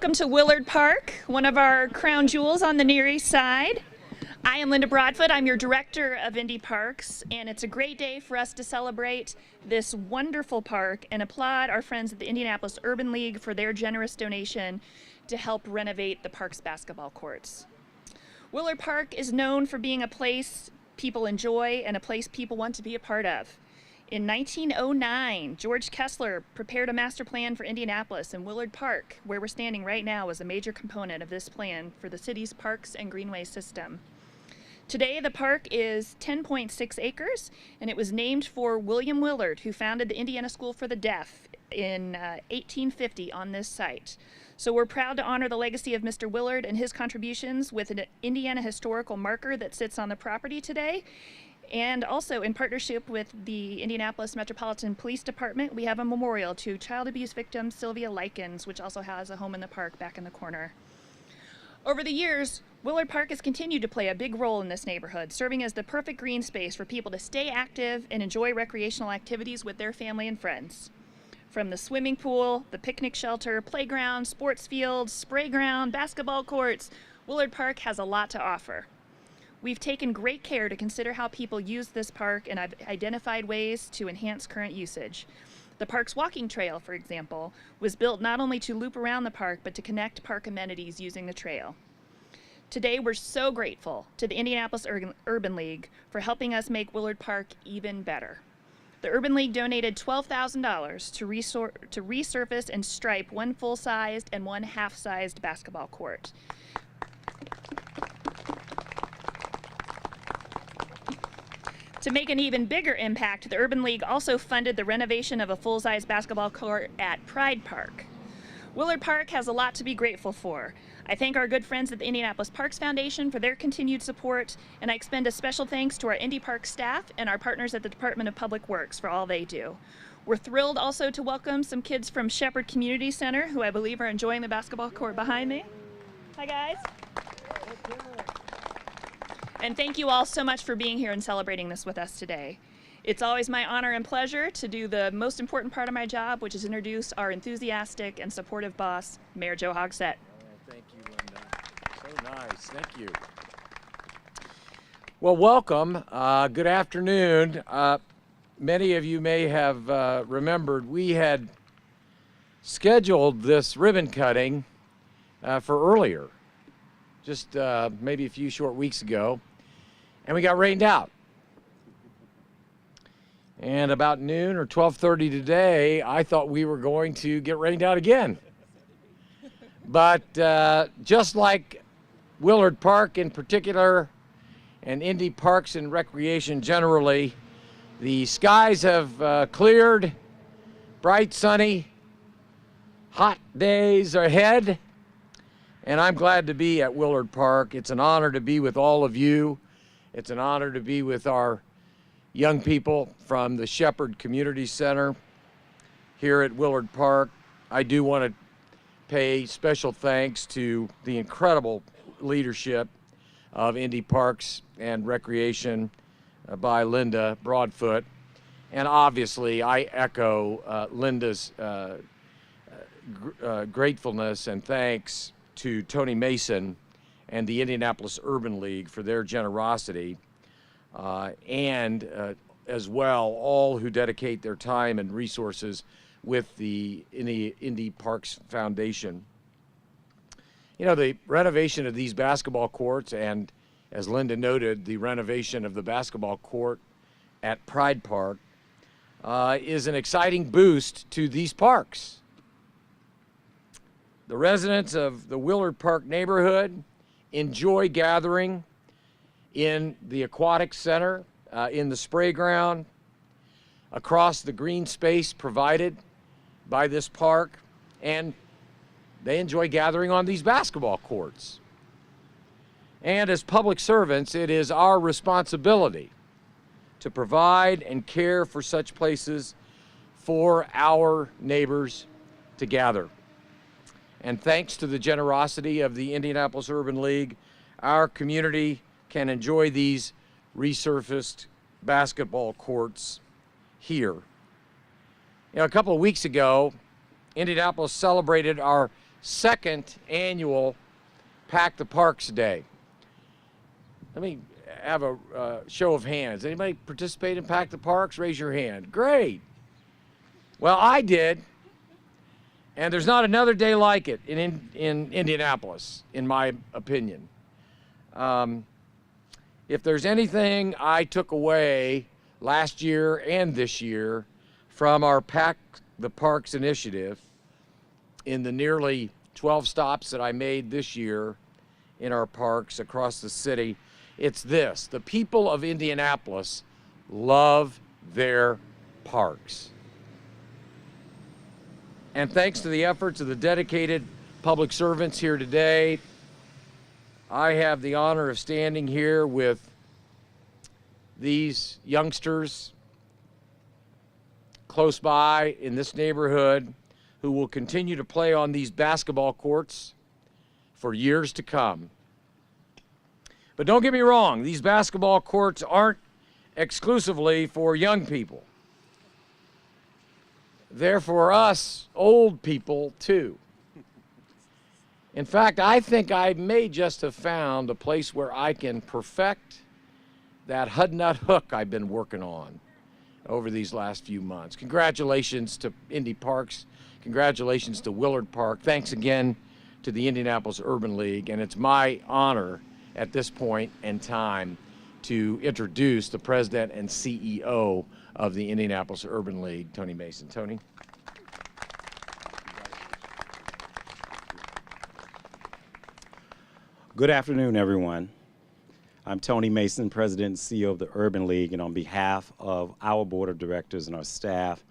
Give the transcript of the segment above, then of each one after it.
Welcome to Willard Park, one of our crown jewels on the Near East Side. I am Linda Broadfoot. I'm your director of Indy Parks, and it's a great day for us to celebrate this wonderful park and applaud our friends at the Indianapolis Urban League for their generous donation to help renovate the park's basketball courts. Willard Park is known for being a place people enjoy and a place people want to be a part of. In 1909, George Kessler prepared a master plan for Indianapolis, and Willard Park, where we're standing right now, was a major component of this plan for the city's parks and greenway system. Today, the park is 10.6 acres, and it was named for William Willard, who founded the Indiana School for the Deaf in 1850 on this site. So we're proud to honor the legacy of Mr. Willard and his contributions with an Indiana historical marker that sits on the property today. And also, in partnership with the Indianapolis Metropolitan Police Department, we have a memorial to child abuse victim Sylvia Likens, which also has a home in the park back in the corner. Over the years, Willard Park has continued to play a big role in this neighborhood, serving as the perfect green space for people to stay active and enjoy recreational activities with their family and friends. From the swimming pool, the picnic shelter, playground, sports fields, spray ground, basketball courts, Willard Park has a lot to offer. We've taken great care to consider how people use this park, and I've identified ways to enhance current usage. The park's walking trail, for example, was built not only to loop around the park, but to connect park amenities using the trail. Today, we're so grateful to the Indianapolis Urban League for helping us make Willard Park even better. The Urban League donated $12,000 to resurface and stripe one full-sized and one half-sized basketball court. To make an even bigger impact, the Urban League also funded the renovation of a full-size basketball court at Pride Park. Willard Park has a lot to be grateful for. I thank our good friends at the Indianapolis Parks Foundation for their continued support, and I extend a special thanks to our Indy Parks staff and our partners at the Department of Public Works for all they do. We're thrilled also to welcome some kids from Shepherd Community Center, who I believe are enjoying the basketball court behind me. Hi, guys. And thank you all so much for being here and celebrating this with us today. It's always my honor and pleasure to do the most important part of my job, which is introduce our enthusiastic and supportive boss, Mayor Joe Hogsett. Oh, thank you, Linda. So nice. Thank you. Well, welcome. Good afternoon. Many of you may have remembered we had scheduled this ribbon cutting for earlier, just maybe a few short weeks ago. And we got rained out. And about noon or 12:30 today, I thought we were going to get rained out again. But just like Willard Park in particular, and Indy Parks and Recreation generally, the skies have cleared, bright, sunny, hot days are ahead. And I'm glad to be at Willard Park. It's an honor to be with all of you. It's an honor to be with our young people from the Shepherd Community Center here at Willard Park. I do want to pay special thanks to the incredible leadership of Indy Parks and Recreation by Linda Broadfoot. And obviously, I echo Linda's gratefulness and thanks to Tony Mason and the Indianapolis Urban League for their generosity, and as well, all who dedicate their time and resources with the Indy Parks Foundation. You know, the renovation of these basketball courts, and as Linda noted, the renovation of the basketball court at Pride Park is an exciting boost to these parks. The residents of the Willard Park neighborhood enjoy gathering in the aquatic center, in the spray ground, across the green space provided by this park, and they enjoy gathering on these basketball courts. And as public servants, it is our responsibility to provide and care for such places for our neighbors to gather. And thanks to the generosity of the Indianapolis Urban League, our community can enjoy these resurfaced basketball courts here. You know, a couple of weeks ago, Indianapolis celebrated our second annual Pack the Parks Day. Let me have a show of hands. Anybody participate in Pack the Parks? Raise your hand. Great. Well, I did, and there's not another day like it in Indianapolis, in my opinion. If there's anything I took away last year and this year from our Pack the Parks initiative in the nearly 12 stops that I made this year in our parks across the city, it's this: the people of Indianapolis love their parks. And thanks to the efforts of the dedicated public servants here today, I have the honor of standing here with these youngsters close by in this neighborhood who will continue to play on these basketball courts for years to come. But don't get me wrong, these basketball courts aren't exclusively for young people. They're for us old people too. In fact, I think I may just have found a place where I can perfect that Hud Nut hook I've been working on over these last few months. Congratulations to Indy Parks. Congratulations to Willard Park. Thanks again to the Indianapolis Urban League. And it's my honor at this point in time to introduce the president and CEO of the Indianapolis Urban League, Tony Mason. Tony. Good afternoon, everyone. I'm Tony Mason, President and CEO of the Urban League, and on behalf of our board of directors and our staff,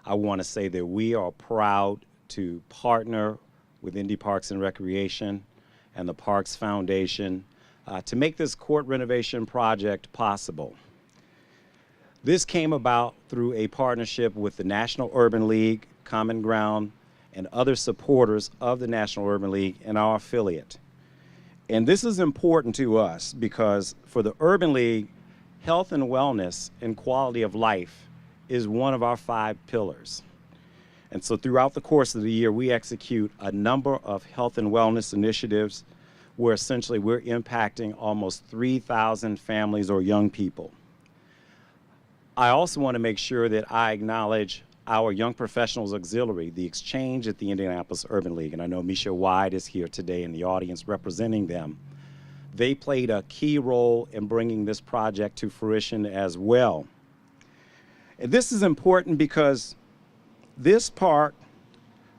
I want to say that we are proud to partner with Indy Parks and Recreation and the Parks Foundation to make this court renovation project possible. This came about through a partnership with the National Urban League, Common Ground, and other supporters of the National Urban League and our affiliate. And this is important to us because for the Urban League, health and wellness and quality of life is one of our 5 pillars. And so throughout the course of the year, we execute a number of health and wellness initiatives where essentially we're impacting almost 3,000 families or young people. I also want to make sure that I acknowledge our Young Professionals Auxiliary, the exchange at the Indianapolis Urban League, and I know Misha Wide is here today in the audience representing them. They played a key role in bringing this project to fruition as well. And this is important because this park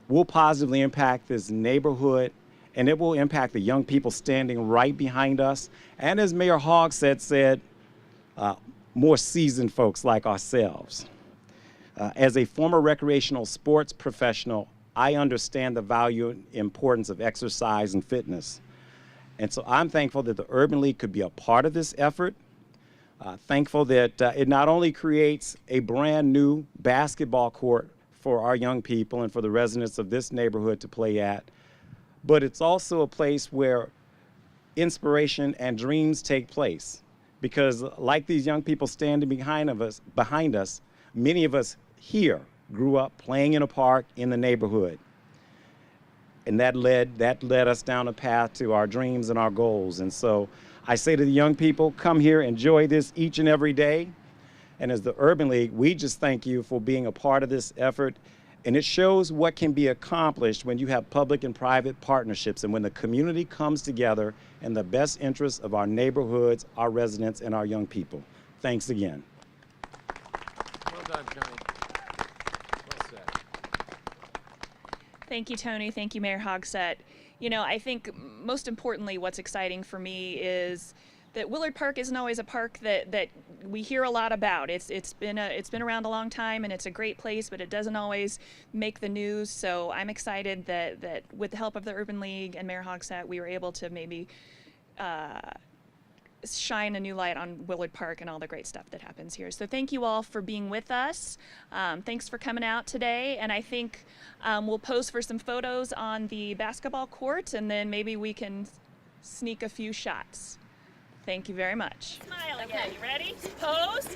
will positively impact this neighborhood, and it will impact the young people standing right behind us, and as Mayor Hogsett said, more seasoned folks like ourselves. As a former recreational sports professional, I understand the value and importance of exercise and fitness. And so I'm thankful that the Urban League could be a part of this effort. Thankful that it not only creates a brand new basketball court for our young people and for the residents of this neighborhood to play at, but it's also a place where inspiration and dreams take place. Because like these young people standing behind us, many of us here grew up playing in a park in the neighborhood. And that led us down a path to our dreams and our goals. And so I say to the young people, come here, enjoy this each and every day. And as the Urban League, we just thank you for being a part of this effort. And it shows what can be accomplished when you have public and private partnerships and when the community comes together in the best interests of our neighborhoods, our residents, and our young people. Thanks again. Well done, Tony. Well said. Thank you, Tony. Thank you, Mayor Hogsett. You know, I think most importantly, what's exciting for me is that Willard Park isn't always a park that we hear a lot about. It's been around a long time, and it's a great place, but it doesn't always make the news. So I'm excited that with the help of the Urban League and Mayor Hogsett, we were able to maybe shine a new light on Willard Park and all the great stuff that happens here. So thank you all for being with us. Thanks for coming out today. And I think we'll pose for some photos on the basketball court, and then maybe we can sneak a few shots. Thank you very much. Smile again. You ready? Pose.